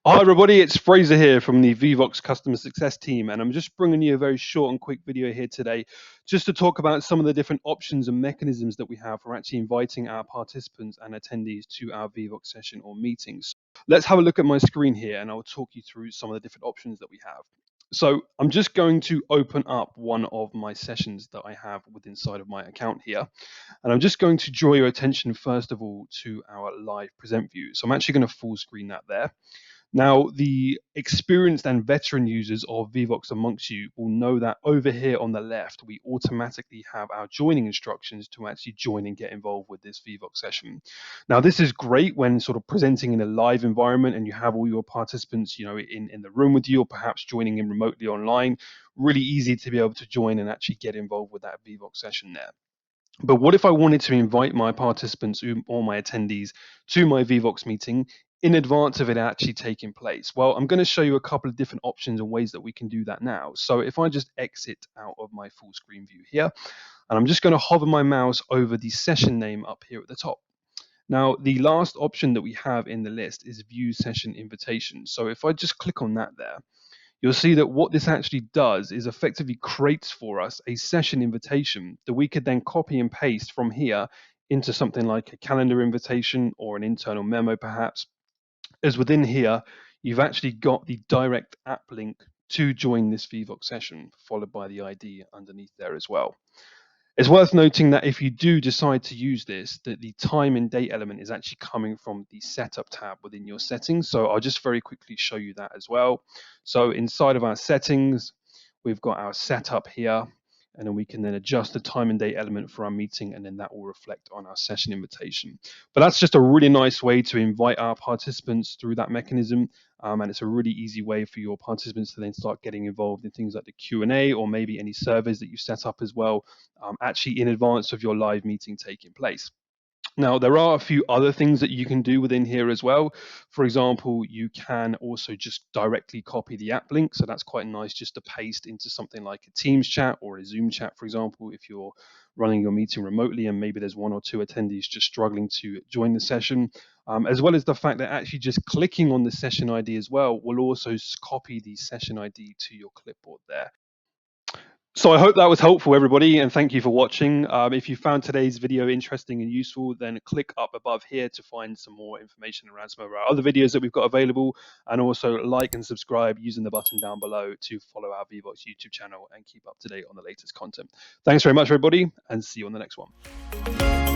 Hi everybody, it's Fraser here from the Vevox customer success team, and I'm just bringing you a very short and quick video here today just to talk about some of the different options and mechanisms that we have for actually inviting our participants and attendees to our Vevox session or meetings. Let's have a look at my screen here and I'll talk you through some of the different options that we have. So I'm just going to open up one of my sessions that I have within inside of my account here. And I'm just going to draw your attention first of all to our live present view. So I'm actually going to full screen that there. Now, the experienced and veteran users of Vevox amongst you will know that over here on the left, we automatically have our joining instructions to actually join and get involved with this Vevox session. Now, this is great when sort of presenting in a live environment and you have all your participants, in the room with you or perhaps joining in remotely online. Really easy to be able to join and actually get involved with that Vevox session there. But what if I wanted to invite my participants or my attendees to my Vevox meeting in advance of it actually taking place? Well, I'm going to show you a couple of different options and ways that we can do that now. So if I just exit out of my full screen view here, and I'm just going to hover my mouse over the session name up here at the top. Now, the last option that we have in the list is view session invitation. So if I just click on that there, you'll see that what this actually does is effectively creates for us a session invitation that we could then copy and paste from here into something like a calendar invitation or an internal memo perhaps. As within here, you've actually got the direct app link to join this Vevox session, followed by the ID underneath there as well. It's worth noting that if you do decide to use this, that the time and date element is actually coming from the setup tab within your settings. So I'll just very quickly show you that as well. So inside of our settings, we've got our setup here, and then we can then adjust the time and date element for our meeting, and then that will reflect on our session invitation. But that's just a really nice way to invite our participants through that mechanism. And it's a really easy way for your participants to then start getting involved in things like the Q&A or maybe any surveys that you set up as well, actually in advance of your live meeting taking place. Now, there are a few other things that you can do within here as well. For example, you can also just directly copy the app link. So that's quite nice just to paste into something like a Teams chat or a Zoom chat, for example, if you're running your meeting remotely and maybe there's one or two attendees just struggling to join the session. As well as the fact that actually just clicking on the session ID as well will also copy the session ID to your clipboard there. So I hope that was helpful, everybody, and thank you for watching. If you found today's video interesting and useful, then click up above here to find some more information around some of our other videos that we've got available, and also like and subscribe using the button down below to follow our Vevox YouTube channel and keep up to date on the latest content. Thanks very much, everybody, and see you on the next one.